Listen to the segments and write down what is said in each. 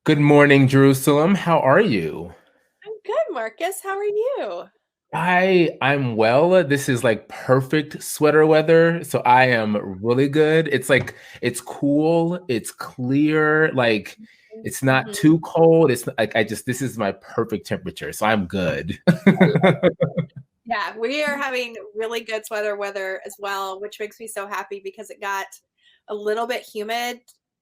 Good morning, Jerusalem. How are you? I'm good, Marcus. How are you? I'm well. This is like perfect sweater weather, so I am really good. It's cool, it's clear, like it's not Mhm. too cold. It's like this is my perfect temperature, so I'm good. I love it. Yeah, we are having really good sweater weather as well, which makes me so happy because it got a little bit humid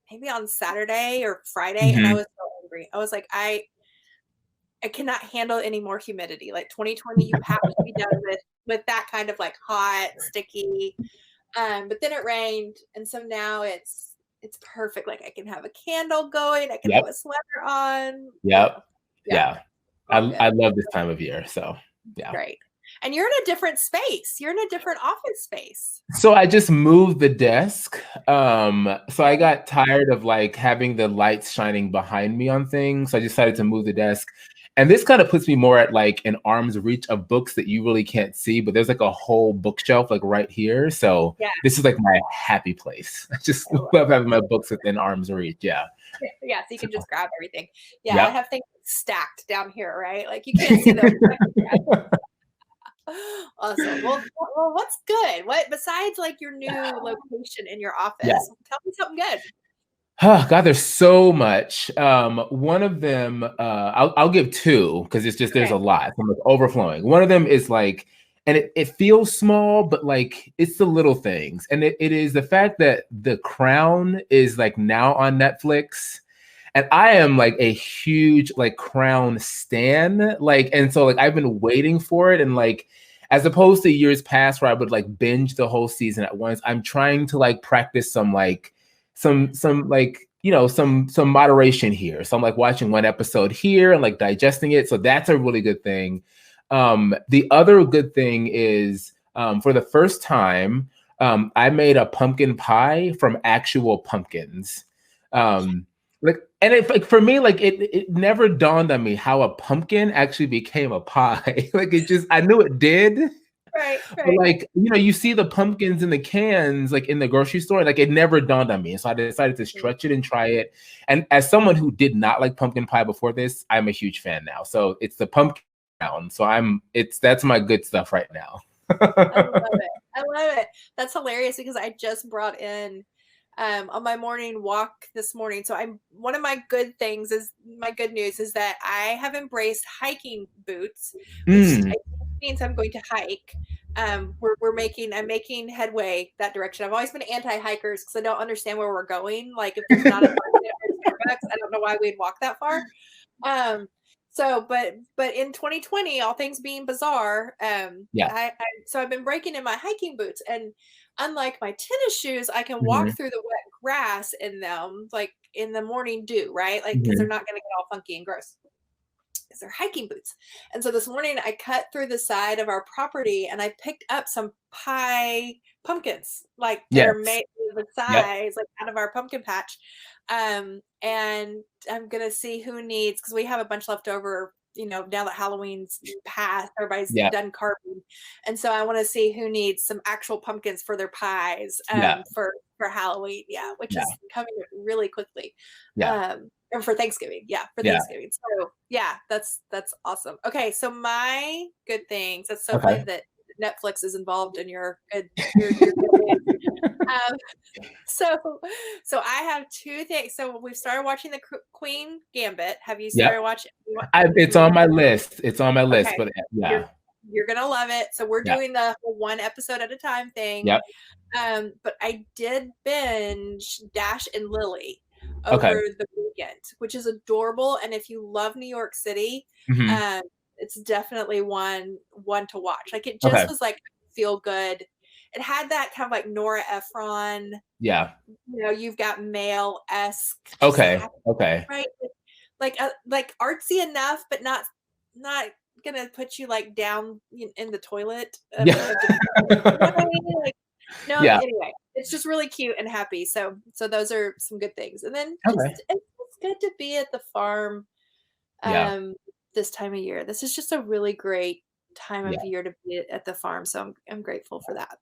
maybe on Saturday or Friday, and I Mhm. was so angry. I was like, I cannot handle any more humidity. Like 2020, you have to be done with that kind of like hot, sticky. But then it rained, and so now it's perfect. Like I can have a candle going, I can have Yep, a sweater on. yep, Yeah, yeah. all I good. love this time of year, so yeah. Great. And you're in a different space. You're in a different office space. So I just moved the desk. So I Okay. got tired of like having the lights shining behind me on things. So I decided to move the desk. And this kind of puts me more at like an arm's reach of books that you really can't see, but there's like a whole bookshelf like right here. So Yeah, this is like my happy place. I just I love love it. having my books within arm's reach. Yeah. Yeah, so you So, can just grab everything. Yeah, I yep. have things stacked down here, right? Like you can't see them. Awesome. Well, what's good? What besides like your new location in your Yeah. office? Tell me something good. Oh God, there's so much. One of them, I'll give two because it's just there's Okay. a lot. So I'm like overflowing. One of them is like, and it feels small, but like it's the little things. And it is the fact that The Crown is like now on Netflix. And I am like a huge like Crown stan. Like, and so like I've been waiting for it. And like as opposed to years past where I would like binge the whole season at once, I'm trying to like practice some like some like some moderation here. So I'm like watching one episode here and like digesting it. So that's a really good thing. The other good thing is for the first time, I made a pumpkin pie from actual pumpkins. Um, like and it like for me, like it never dawned on me how a pumpkin actually became a pie. Like it just I knew it did, Right, but right. like, you see the pumpkins in the cans, like in the grocery store, like it never dawned on me. So I decided to stretch it and try it. And as someone who did not like pumpkin pie before this, I'm a huge fan now. So it's the pumpkin round. So that's my good stuff right now. I love it. I love it. That's hilarious because I just brought in on my morning walk this morning. So I'm one of my good things is my good news is that I have embraced hiking boots, which Mm, means I'm going to hike. I'm making headway that direction. I've always been anti-hikers because I don't understand where we're going. Like if there's not a Target or Starbucks, I don't know why we'd walk that far. Um, but in 2020, all things being bizarre, yeah. so I've been breaking in my hiking boots, and unlike my tennis shoes, I can walk Mhm, through the wet grass in them, like in the morning dew, right? Like because they're mhm. not going to get all funky and gross because they're hiking boots. And so this morning I cut through the side of our property and I picked up some pie pumpkins, like that are Yes. made the Yep. size, like out of our pumpkin patch. And I'm gonna see who needs because we have a bunch left over. Now that Halloween's passed, everybody's Yeah. done carving, and so I want to see who needs some actual pumpkins for their pies Yeah. for Halloween. Yeah, which Yeah. is coming really quickly. Yeah. Or for Thanksgiving. Yeah, for Yeah. Thanksgiving. So yeah, that's awesome. Okay, so my good things. That's so funny Okay. that Netflix is involved in your good news. Um, so so I have two things. So we've started watching the Queen Gambit. Have you Yep. started watching? It's on my list. It's on my list, Okay, but you're yeah. you're gonna love it. So we're Yeah. doing the one episode at a time thing. Yep. But I did binge Dash and Lily Okay. over the weekend, which is adorable. And if you love New York City, Mhm. um, it's definitely one to watch. Like it Okay. just was like feel good. It had that kind of like Nora Ephron, Yeah. you've got male esque, just Okay. happy, Okay. right? Like artsy enough, but not gonna put you like down in the toilet Yeah. of depression. You know what I mean? Like, no, Yeah. anyway, it's just really cute and happy. So those are some good things. And then Okay. just it's good to be at the farm Yeah. um this time of year. This is just a really great time Yeah. of year to be at the farm. So I'm grateful for that.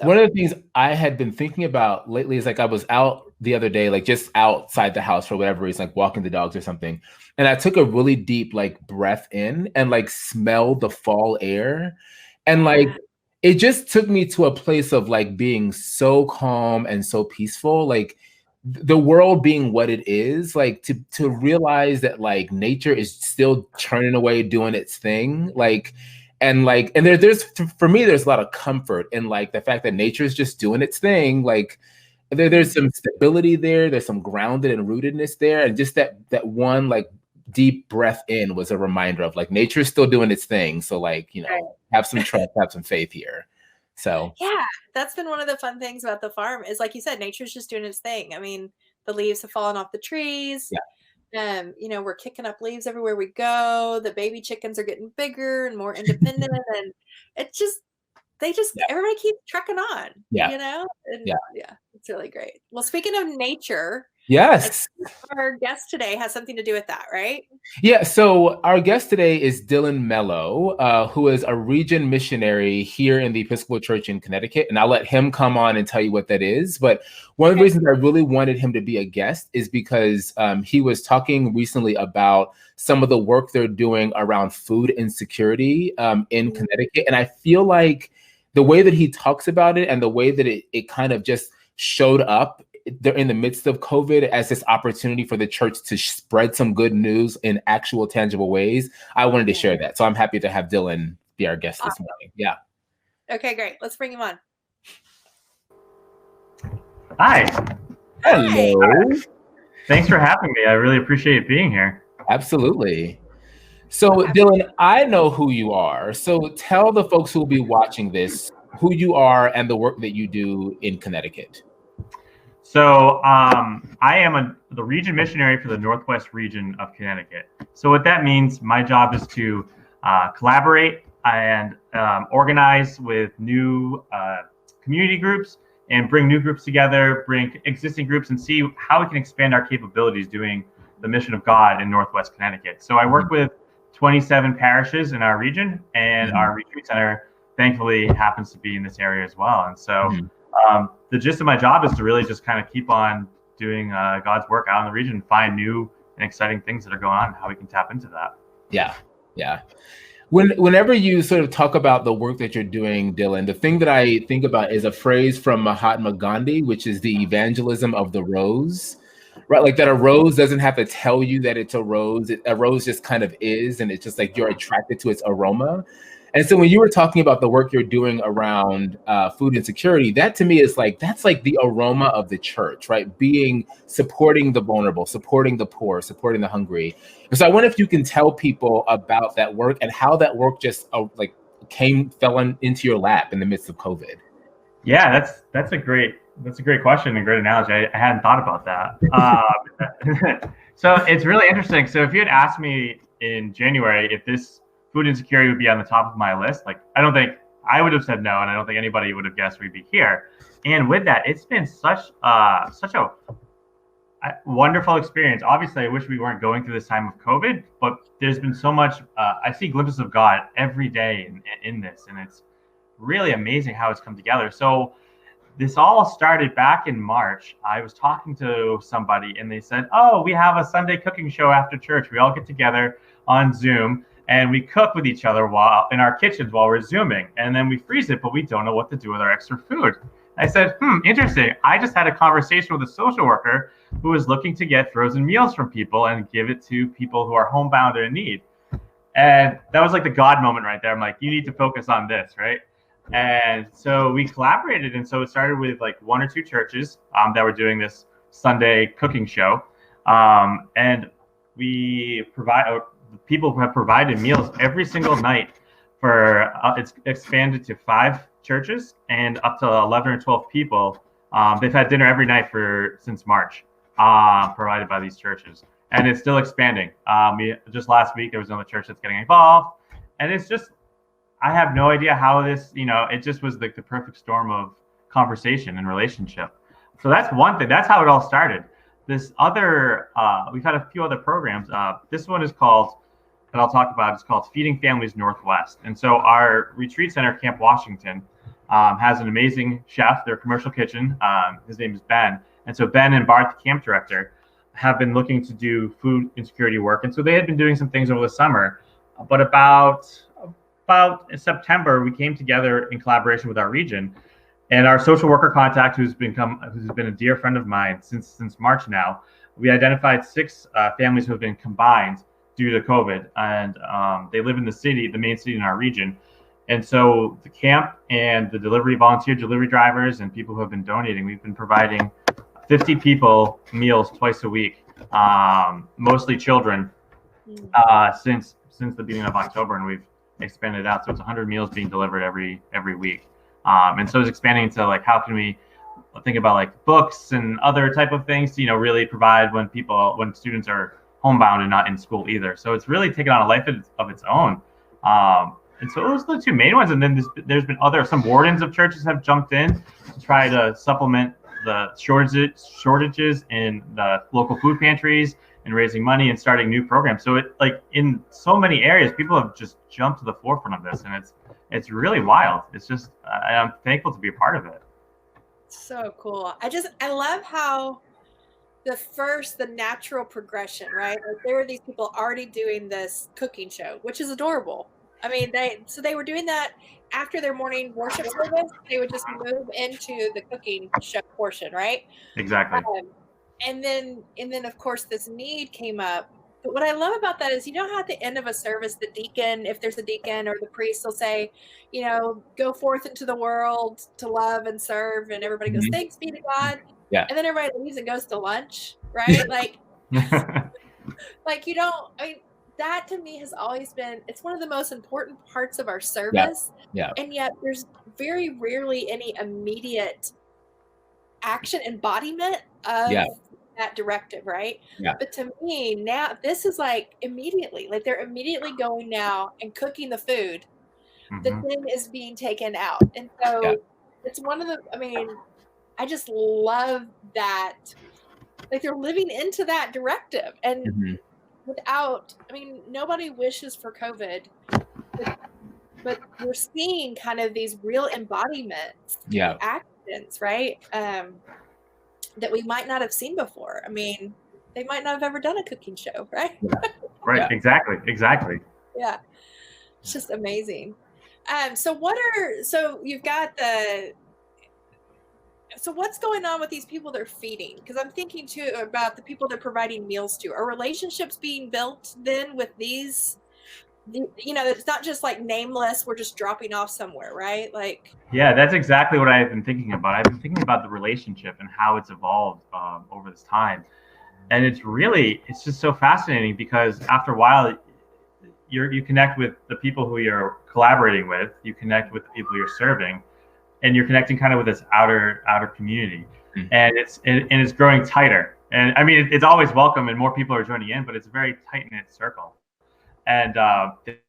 One So of the things I had been thinking about lately is like I was out the other day, like just outside the house for whatever reason, like walking the dogs or something. And I took a really deep like breath in and like smelled the fall air. And like it just took me to a place of like being so calm and so peaceful. Like the world being what it is, like to realize that like nature is still churning away, doing its thing. And there's for me, there's a lot of comfort in like the fact that nature is just doing its thing. Like there's some stability there, there's some grounded and rootedness there. And just that one like deep breath in was a reminder of like nature is still doing its thing. So like, have some trust, have some faith here. So yeah, that's been one of the fun things about the farm is, like you said, nature's just doing its thing. I mean, the leaves have fallen off the trees. Yeah. We're kicking up leaves everywhere we go. The baby chickens are getting bigger and more independent, and everybody keeps trucking on. Yeah. And yeah, it's really great. Well, speaking of nature, yes, our guest today has something to do with that, right? Yeah. So our guest today is Dylan Mello, who is a region missionary here in the Episcopal Church in Connecticut. And I'll let him come on and tell you what that is. But one of the reasons I really wanted him to be a guest is because he was talking recently about some of the work they're doing around food insecurity in Connecticut. And I feel like the way that he talks about it and the way that it kind of just showed up they're in the midst of COVID as this opportunity for the church to spread some good news in actual tangible ways. I wanted to share that. So I'm happy to have Dylan be our guest this morning. Yeah. Okay, great. Let's bring him on. Hi. Hello. Hi. Thanks for having me. I really appreciate being here. Absolutely. So Dylan, I know who you are. So tell the folks who will be watching this who you are and the work that you do in Connecticut. So I am the region missionary for the Northwest region of Connecticut. So what that means, my job is to collaborate and organize with new community groups and bring new groups together, bring existing groups, and see how we can expand our capabilities doing the mission of God in Northwest Connecticut. So I work with 27 parishes in our region, and our retreat center thankfully happens to be in this area as well. And so the gist of my job is to really just kind of keep on doing God's work out in the region, find new and exciting things that are going on, how we can tap into that. Yeah. Whenever you sort of talk about the work that you're doing, Dylan, the thing that I think about is a phrase from Mahatma Gandhi, which is the evangelism of the rose, right? Like that a rose doesn't have to tell you that it's a rose. A rose just kind of is, and it's just like you're attracted to its aroma. And so when you were talking about the work you're doing around food insecurity, that to me is like, that's like the aroma of the church, right? Supporting the vulnerable, supporting the poor, supporting the hungry. And so I wonder if you can tell people about that work and how that work just fell into your lap in the midst of COVID. Yeah, that's a great question and great analogy. I hadn't thought about that. So it's really interesting. So if you had asked me in January if this food insecurity would be on the top of my list, like I don't think I would have said no, and I don't think anybody would have guessed we'd be here. And with that, it's been such a wonderful experience. Obviously, I wish we weren't going through this time of COVID, but there's been so much. I see glimpses of God every day in this, and it's really amazing how it's come together. So this all started back in March. I was talking to somebody, and they said, "Oh, we have a Sunday cooking show after church. We all get together on Zoom." And we cook with each other while in our kitchens while we're Zooming. And then we freeze it, but we don't know what to do with our extra food. I said, interesting. I just had a conversation with a social worker who was looking to get frozen meals from people and give it to people who are homebound or in need. And that was like the God moment right there. I'm like, you need to focus on this, right? And so we collaborated. And so it started with like one or two churches that were doing this Sunday cooking show. And we people have provided meals every single night for it's expanded to 5 churches and up to 11 or 12 people. They've had dinner every night since March, provided by these churches, and it's still expanding. Just last week there was another church that's getting involved, and it's just, I have no idea how this, it just was like the perfect storm of conversation and relationship. So that's one thing. That's how it all started. This other, we've had a few other programs. This one is called, that I'll talk about, it's called Feeding Families Northwest. And so our retreat center, Camp Washington, has an amazing chef, their commercial kitchen. His name is Ben. And so Ben and Bart, the camp director, have been looking to do food insecurity work. And so they had been doing some things over the summer. But about September, we came together in collaboration with our region. And our social worker contact, who's been a dear friend of mine since March now, we identified 6 families who have been combined due to COVID. And they live in the main city in our region. And so the camp and the volunteer delivery drivers and people who have been donating, we've been providing 50 people meals twice a week, mostly children, since the beginning of October, and we've expanded out. So it's 100 meals being delivered every week. And so it's expanding to like, how can we think about like books and other type of things to, really provide when students are homebound and not in school either. So it's really taken on a life of its own. And so those are the 2 main ones. And then there's been some wardens of churches have jumped in to try to supplement the shortages in the local food pantries and raising money and starting new programs. So it, like, in so many areas, people have just jumped to the forefront of this, and it's really wild. It's just, I'm thankful to be a part of it. So cool. I love how the natural progression, right? Like, there were these people already doing this cooking show, which is adorable. I mean, they were doing that after their morning worship service. They would just move into the cooking show portion, right? Exactly. And then of course this need came up. But what I love about that is, how at the end of a service, the deacon, if there's a deacon, or the priest, will say, go forth into the world to love and serve, and everybody goes, thanks be to God. Yeah. And then everybody leaves and goes to lunch, right? Like, that to me has always been, it's one of the most important parts of our service. Yeah. And yet there's very rarely any immediate action embodiment of that directive, right? Yeah. But to me now, this is like immediately, like they're immediately going now and cooking the food that then is being taken out. And so it's one of the, I just love that, like, they're living into that directive. And without, nobody wishes for COVID, but we're seeing kind of these real embodiments, actions, right? That we might not have seen before. They might not have ever done a cooking show, right? Right. Yeah. Exactly. Yeah. It's just amazing. So you've got so what's going on with these people they're feeding? Because I'm thinking too about the people they're providing meals to. Are relationships being built then with these? It's not just like nameless, we're just dropping off somewhere, right? Like, yeah, that's exactly what I've been thinking about. I've been thinking about the relationship and how it's evolved over this time. And it's just so fascinating, because after a while, you connect with the people who you're collaborating with, you connect with the people you're serving, and you're connecting kind of with this outer community. And it's growing tighter. And it's always welcome and more people are joining in, but it's a very tight-knit circle. And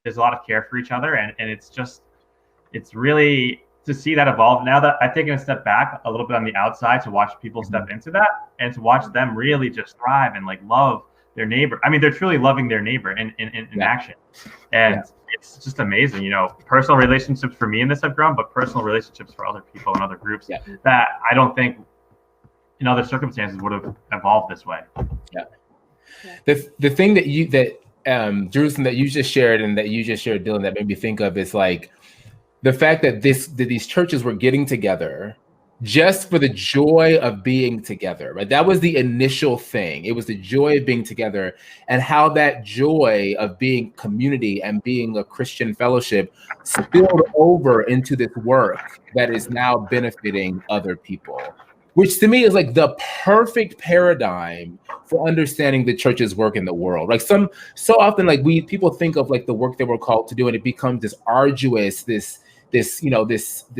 there's a lot of care for each other, and it's really to see that evolve. Now that I've taken a step back a little bit on the outside to watch people step into that, and to watch them really just thrive and like love their neighbor. They're truly loving their neighbor in action, and it's just amazing. Personal relationships for me in this have grown, but personal relationships for other people and other groups that I don't think in other circumstances would have evolved this way. The thing that Jerusalem, that you just shared, and that you just shared, Dylan, that made me think of is like the fact that these churches were getting together just for the joy of being together, right? That was the initial thing. It was the joy of being together, and how that joy of being community and being a Christian fellowship spilled over into this work that is now benefiting other people, which to me is like the perfect paradigm for understanding the church's work in the world. Like so often, like people think of like the work that we're called to do, and it becomes this arduous, this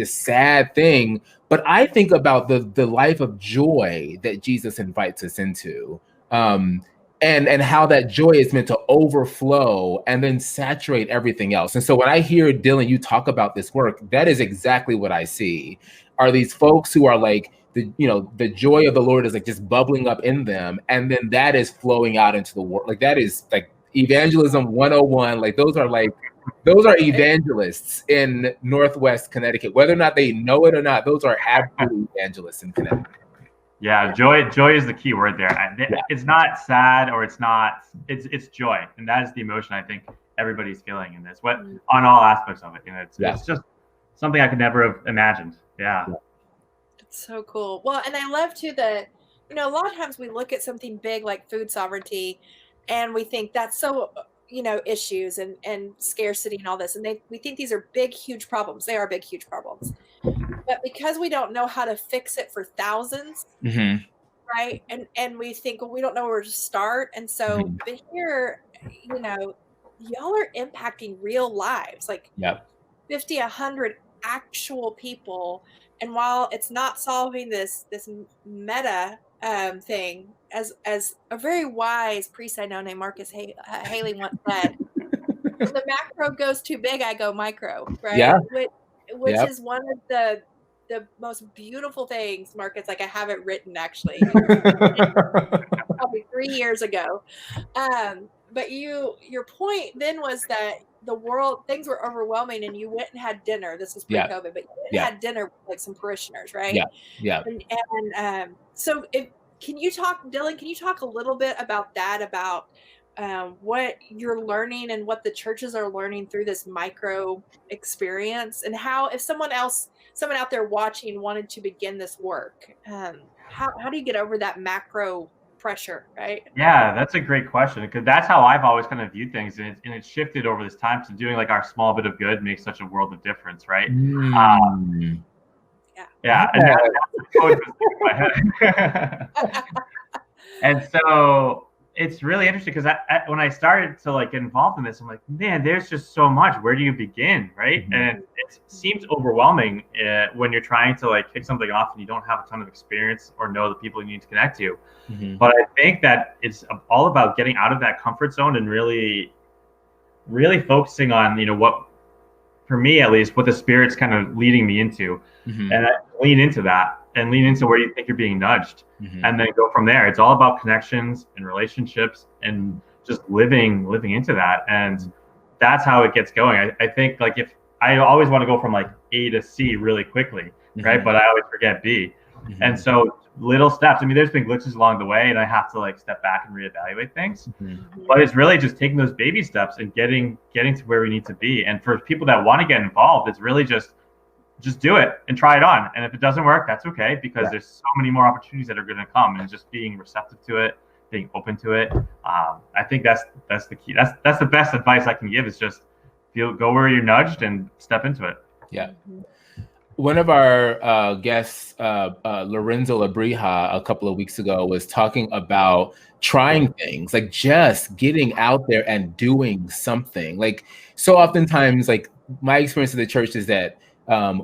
sad thing. But I think about the life of joy that Jesus invites us into, and how that joy is meant to overflow and then saturate everything else. And so when I hear Dylan, you talk about this work, that is exactly what I see. Are these folks who are like, the joy of the Lord is like just bubbling up in them, and then that is flowing out into the world. Like, that is like evangelism 101. Like, those are evangelists in Northwest Connecticut, whether or not they know it or not. Those are absolute evangelists in Connecticut. Yeah, joy is the key word there. It's not sad or it's joy. And that is the emotion I think everybody's feeling in this, on all aspects of it. And it's just something I could never have imagined. Yeah. It's so cool. Well, and I love too that, a lot of times we look at something big like food sovereignty and we think that's so, issues and scarcity and all this. And we think these are big, huge problems. They are big, huge problems. But because we don't know how to fix it for thousands, right? And we think, well, we don't know where to start. And so, but here, y'all are impacting real lives, like 50, 100 actual people. And while it's not solving this meta thing, as a very wise priest I know named Marcus Haley once said, when the macro goes too big, I go micro, right? Yeah. Which is one of the most beautiful things, Marcus. Like I have it written actually, probably 3 years ago. But your point then was that the world, things were overwhelming and you went and had dinner. This was pre-COVID, but you went and had dinner with like some parishioners, right? Yeah. And so can you talk, Dylan, can you talk a little bit about that, about what you're learning and what the churches are learning through this micro experience, and how, if someone out there watching wanted to begin this work, how do you get over that macro pressure, right? Yeah, that's a great question, because that's how I've always kind of viewed things, and it's shifted over this time to doing like our small bit of good makes such a world of difference, right? Yeah. And that's what was in my head. And so it's really interesting because when I started to like get involved in this, I'm like, man, there's just so much. Where do you begin, right? And it seems overwhelming when you're trying to like kick something off and you don't have a ton of experience or know the people you need to connect to. But I think that it's all about getting out of that comfort zone and really, really focusing on, what, for me at least, what the Spirit's kind of leading me into, and I lean into that. And lean into where you think you're being nudged, and then go from there. It's all about connections and relationships and just living into that. And that's how it gets going. I think like if I always want to go from like A to C really quickly, right? But I always forget B. And so little steps. I mean, there's been glitches along the way and I have to like step back and reevaluate things, but it's really just taking those baby steps and getting to where we need to be. And for people that want to get involved, it's really just do it and try it on. And if it doesn't work, that's okay, because there's so many more opportunities that are going to come, and just being receptive to it, being open to it. I think that's the key. That's the best advice I can give, is just go where you're nudged and step into it. Yeah. One of our guests, Lorenzo Labrija, a couple of weeks ago was talking about trying things, like just getting out there and doing something. Like so oftentimes, like my experience of the church is that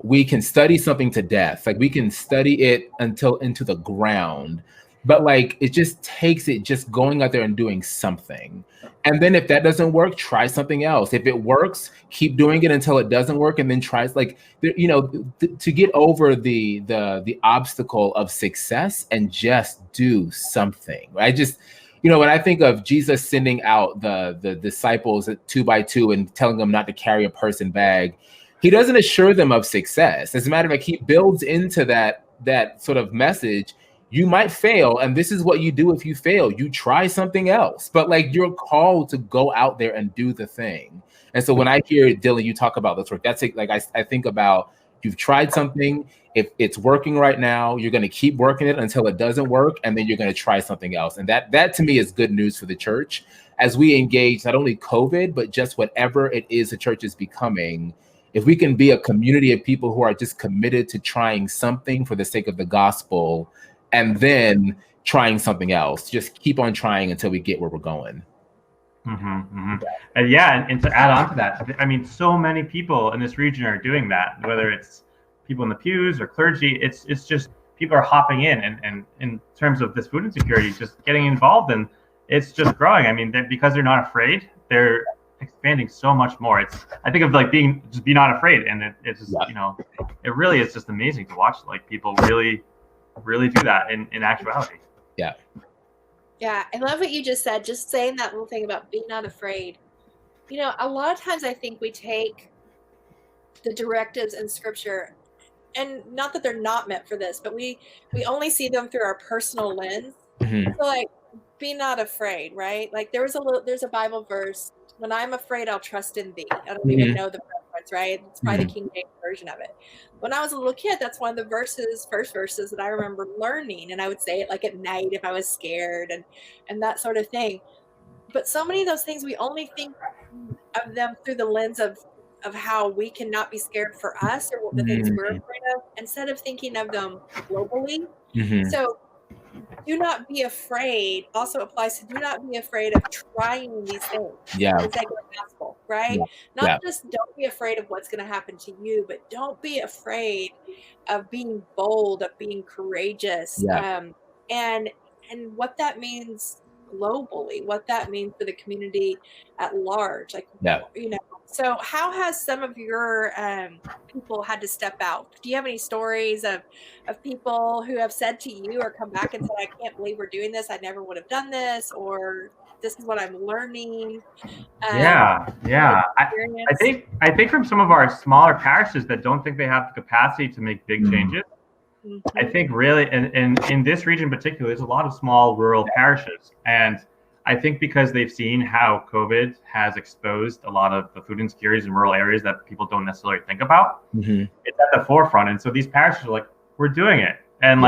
we can study something to death. Like we can study it until into the ground, but like it just takes it just going out there and doing something. And then if that doesn't work, try something else. If it works, keep doing it until it doesn't work, and then try to get over the obstacle of success and just do something. I just, when I think of Jesus sending out the disciples 2 by 2 and telling them not to carry a purse and bag, he doesn't assure them of success. As a matter of fact, he builds into that sort of message. You might fail, and this is what you do if you fail. You try something else, but like you're called to go out there and do the thing. And so when I hear Dylan, you talk about this work, that's like I think about, you've tried something. If it's working right now, you're going to keep working it until it doesn't work, and then you're going to try something else. And that to me is good news for the church as we engage not only COVID, but just whatever it is the church is becoming. If we can be a community of people who are just committed to trying something for the sake of the gospel, and then trying something else, just keep on trying until we get where we're going. And to add on to that, I mean, so many people in this region are doing that, whether it's people in the pews or clergy. It's just people are hopping in, and in terms of this food insecurity, just getting involved, and it's just growing. I mean, because they're not afraid, they're expanding so much more. I think of like be not afraid, and it's just, it really is just amazing to watch like people really do that in actuality. Yeah, I love what you just said, just saying that little thing about being not afraid. A lot of times I think we take the directives in scripture and not that they're not meant for this, but we only see them through our personal lens. Mhm. So like, be not afraid, right? Like there's a Bible verse, when I'm afraid, I'll trust in thee. I don't even know the reference, right? It's probably the King James version of it. When I was a little kid, that's one of the first verses that I remember learning. And I would say it like at night if I was scared and that sort of thing. But so many of those things, we only think of them through the lens of how we cannot be scared for us or the things we're afraid of, instead of thinking of them globally. So do not be afraid also applies to do not be afraid of trying these things. Yeah. It's like a gospel, right? Not just don't be afraid of what's going to happen to you, but don't be afraid of being bold, of being courageous. And what that means globally, what that means for the community at large. Like, you know, so how has some of your people had to step out? Do you have any stories of people who have said to you or come back and said, I can't believe we're doing this, I never would have done this, or this is what I'm learning? I think from some of our smaller parishes that don't think they have the capacity to make big changes, I think really in this region in particular, there's a lot of small rural parishes. And I think because they've seen how COVID has exposed a lot of the food insecurities in rural areas that people don't necessarily think about, it's at the forefront. And so these parishes are like, we're doing it. And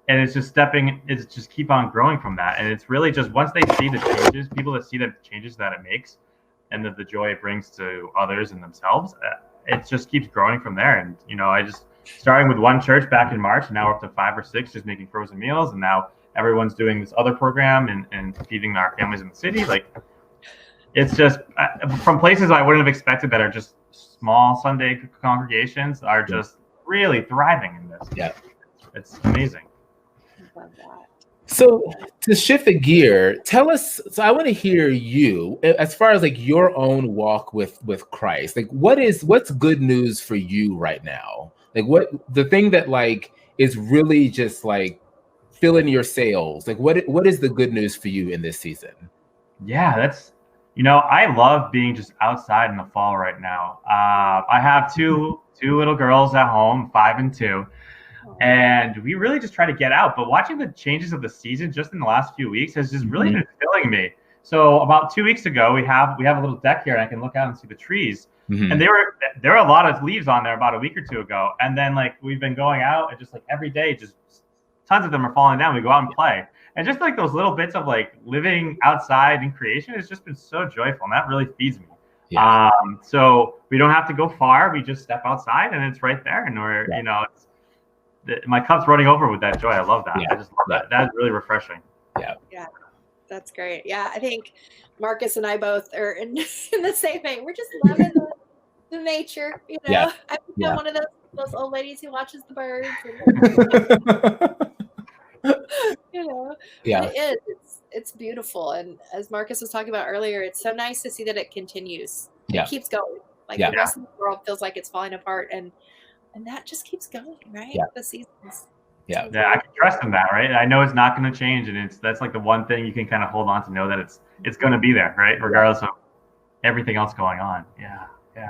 and it's just keep on growing from that. And it's really just once they see the changes, people that see the changes that it makes and the joy it brings to others and themselves, it just keeps growing from there. And, you know, starting with one church back in March, and now we're up to 5 or 6 just making frozen meals. And now everyone's doing this other program and feeding our families in the city. Like, it's just from places I wouldn't have expected that are just small Sunday congregations are just really thriving in this. Yeah. It's amazing. I love that. So to shift the gear, tell us, so I want to hear you as far as like your own walk with Christ. Like what's good news for you right now? Like what the thing that like is really just like filling your sails? Like what is the good news for you in this season? Yeah, that's, you know, I love being just outside in the fall right now. I have two little girls at home, 5 and 2. And we really just try to get out. But watching the changes of the season just in the last few weeks has just really been filling me. So about 2 weeks ago, we have a little deck here and I can look out and see the trees. And there were a lot of leaves on there about a week or 2 ago. And then like we've been going out and just like every day, just tons of them are falling down. We go out and play. And just like those little bits of like living outside in creation has just been so joyful. And that really feeds me. Yeah. So we don't have to go far. We just step outside and it's right there. And we're, you know, my cup's running over with that joy. I love that. I just love that. That's really refreshing. Yeah, that's great. Yeah, I think Marcus and I both are in the same vein. We're just loving the nature, you know. I become one of those old ladies who watches the birds. And, you know, it's beautiful. And as Marcus was talking about earlier, it's so nice to see that it continues. It keeps going. Like the rest of the world feels like it's falling apart, and that just keeps going, right? The seasons. I can trust in that, right? I know it's not going to change, and that's like the one thing you can kind of hold on to, know that it's going to be there, right? Regardless of everything else going on.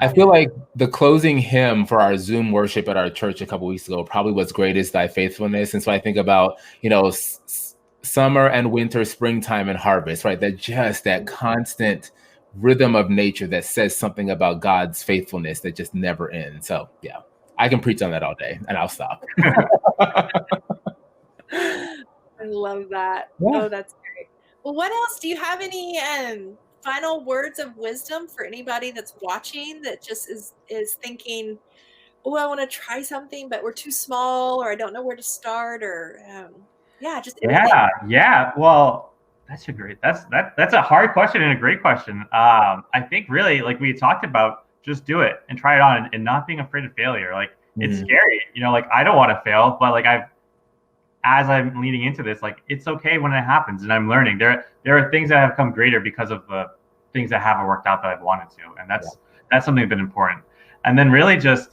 I feel like the closing hymn for our Zoom worship at our church a couple weeks ago probably was "Great is Thy Faithfulness," and so I think about, you know, summer and winter, springtime and harvest, right? That constant rhythm of nature that says something about God's faithfulness that just never ends. So I can preach on that all day, and I'll stop. I love that. Oh, that's great. Well, what else? Do you have any final words of wisdom for anybody that's watching that just is thinking, oh, I want to try something, but we're too small, or I don't know where to start, or just anything. Well, that's a hard question and a great question. I think really, like we talked about, just do it and try it on, and not being afraid of failure. Like it's scary, you know, like I don't want to fail, but like as I'm leading into this, like it's okay when it happens, and I'm learning. There are things that have come greater because of the things that haven't worked out that I've wanted to, and that's something that's been important. And then really just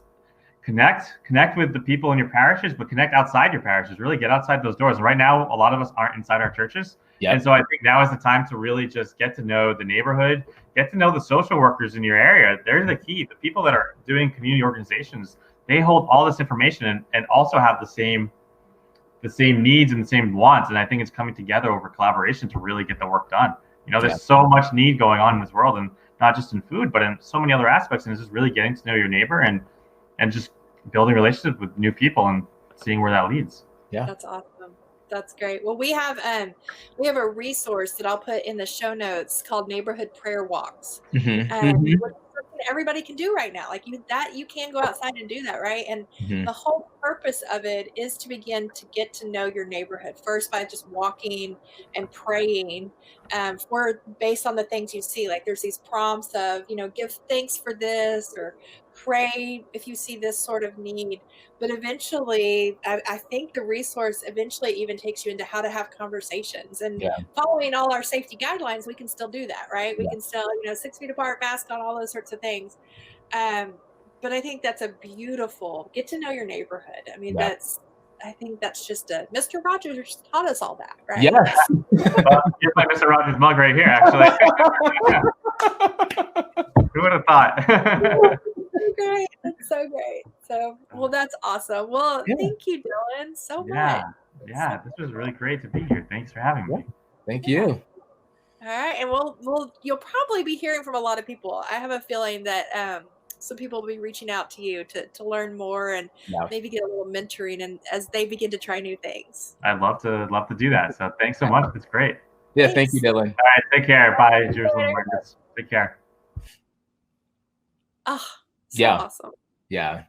connect with the people in your parishes, but connect outside your parishes. Really get outside those doors. And right now, a lot of us aren't inside our churches, and so I think now is the time to really just get to know the neighborhood, get to know the social workers in your area. They're the key. The people that are doing community organizations, they hold all this information and also have the same needs and the same wants. And I think it's coming together over collaboration to really get the work done. There's so much need going on in this world, and not just in food, but in so many other aspects. And it's just really getting to know your neighbor and just building relationships with new people and seeing where that leads. Yeah. That's awesome. That's great. Well, we have a resource that I'll put in the show notes called Neighborhood Prayer Walks. Everybody can do right now. Like you can go outside and do that, right? And the whole purpose of it is to begin to get to know your neighborhood first by just walking and praying based on the things you see. Like there's these prompts of, give thanks for this, or pray if you see this sort of need. But eventually, I think the resource eventually even takes you into how to have conversations, and following all our safety guidelines, we can still do that, right? We can still, 6 feet apart, mask on, all those sorts of things. But I think that's a beautiful get to know your neighborhood. I mean, I think that's just Mr. Rogers taught us all that, right? Yes. Here's my Mr. Rogers mug right here, actually. Who would have thought? Great. That's so great. So, well, that's awesome. Well, thank you, Dylan, so much. Yeah, this was really great to be here. Thanks for having me. Thank you. All right, and you'll probably be hearing from a lot of people. I have a feeling that some people will be reaching out to you to learn more and maybe get a little mentoring, and as they begin to try new things. I'd love to do that. So thanks so much. It's great. Yeah, thank you, Dylan. All right, take care. Bye, Jerusalem Marcus. Take care. Oh, so awesome. Yeah.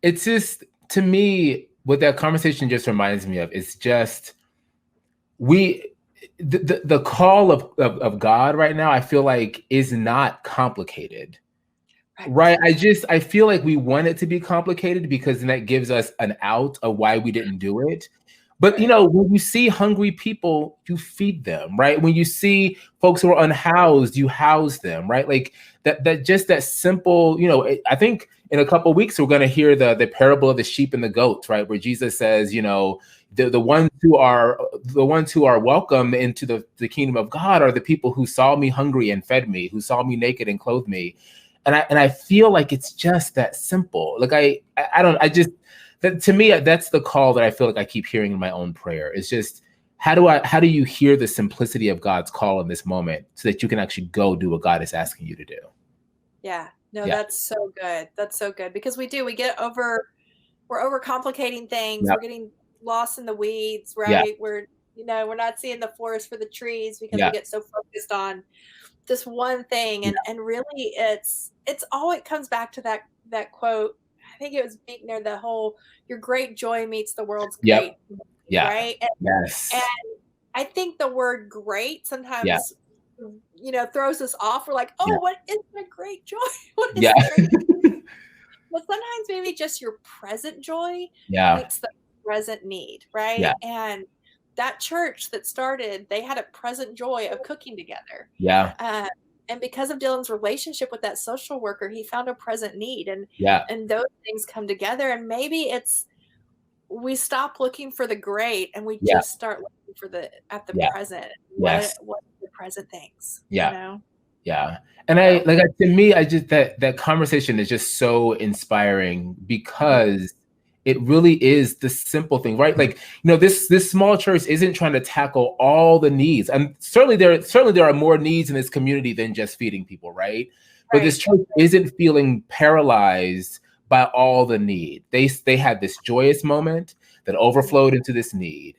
It's just, to me, what that conversation just reminds me of is just the call of God right now, I feel like, is not complicated. Right. I feel like we want it to be complicated because then that gives us an out of why we didn't do it. But, when you see hungry people, you feed them, right? When you see folks who are unhoused, you house them, right? Like that simple, I think in a couple of weeks, we're going to hear the parable of the sheep and the goats, right? Where Jesus says, the ones who are welcome into the kingdom of God are the people who saw me hungry and fed me, who saw me naked and clothed me. And I feel like it's just that simple. Like to me, that's the call that I feel like I keep hearing in my own prayer. It's just, how do you hear the simplicity of God's call in this moment so that you can actually go do what God is asking you to do? Yeah. No, that's so good. That's so good, because we're overcomplicating things. We're getting lost in the weeds, right? We're not seeing the forest for the trees because we get so focused on this one thing. And really it's all, it comes back to that quote. I think it was Beekner, the whole, your great joy meets the world's great. Right. And I think the word great sometimes, throws us off. We're like, what is a great joy? What is great joy? But sometimes maybe just your present joy meets the present need. Right. Yeah. And that church that started, they had a present joy of cooking together. Yeah. And because of Dylan's relationship with that social worker, he found a present need, and those things come together. And maybe we stop looking for the great and we just start looking for the present. What are the present things? Yeah. And to me, I just, that conversation is just so inspiring because it really is the simple thing, right? Like, this small church isn't trying to tackle all the needs. And certainly there are more needs in this community than just feeding people, right? But this church isn't feeling paralyzed by all the need. They had this joyous moment that overflowed into this need.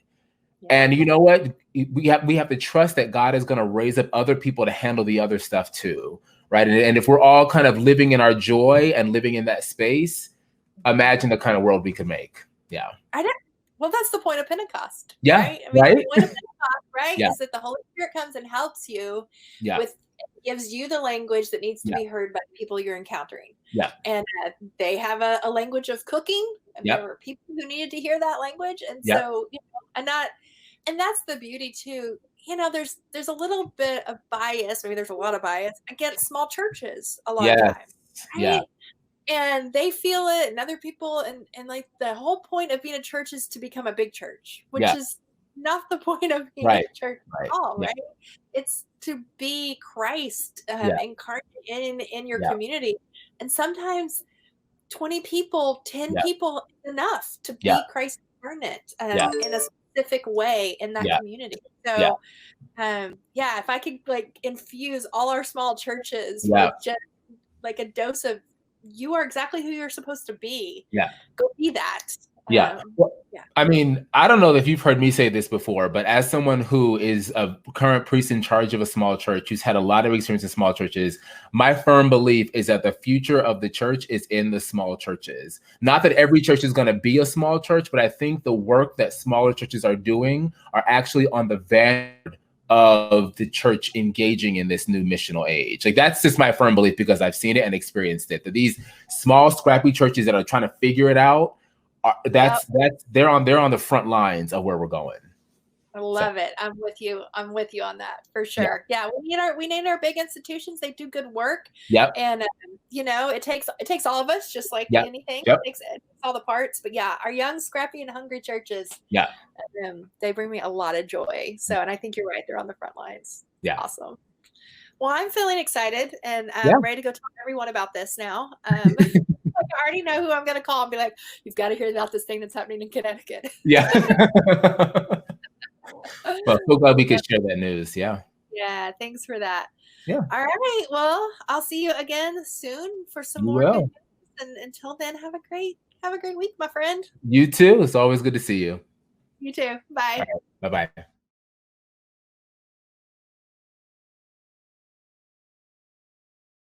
And you know what? We have to trust that God is going to raise up other people to handle the other stuff too, right? And if we're all kind of living in our joy and living in that space, imagine the kind of world we could make. Yeah. Well, that's the point of Pentecost. Yeah. Right? I mean, the point of Pentecost, right? Yeah. Is that the Holy Spirit comes and helps you gives you the language that needs to be heard by the people you're encountering. Yeah. And they have a language of cooking, and there were people who needed to hear that language. And so, and that's the beauty too. There's a little bit of bias. I mean, there's a lot of bias against small churches a lot of times. Right? Yeah. And they feel it, and other people, and like the whole point of being a church is to become a big church, which is not the point of being a church at all, right? It's to be Christ incarnate in your community. And sometimes 20 people, 10 Yeah. people enough to be Yeah. Christ incarnate Yeah. in a specific way in that Yeah. community. So, if I could like infuse all our small churches with just like a dose of, you are exactly who you're supposed to be. Yeah. Go be that. Yeah. I mean, I don't know if you've heard me say this before, but as someone who is a current priest in charge of a small church, who's had a lot of experience in small churches, my firm belief is that the future of the church is in the small churches. Not that every church is going to be a small church, but I think the work that smaller churches are doing are actually on the vanguard of the church engaging in this new missional age. Like, that's just my firm belief, because I've seen it and experienced it, that these small, scrappy churches that are trying to figure it out, they're on the front lines of where we're going. I love it. I'm with you on that for sure. Yeah, we need our big institutions. They do good work. Yep. And it takes all of us, just like anything. Yep. It takes all the parts. But yeah, our young, scrappy, and hungry churches. Yeah. They bring me a lot of joy. So, and I think you're right. They're on the front lines. Yeah. Awesome. Well, I'm feeling excited, and I'm ready to go talk to everyone about this now. I already know who I'm going to call and be like, you've got to hear about this thing that's happening in Connecticut. Yeah. Well, so glad we could share that news. Yeah. Yeah. Thanks for that. Yeah. All right. Well, I'll see you again soon for some more good news. And until then, have a great week, my friend. You too. It's always good to see you. You too. Bye. Right. Bye-bye.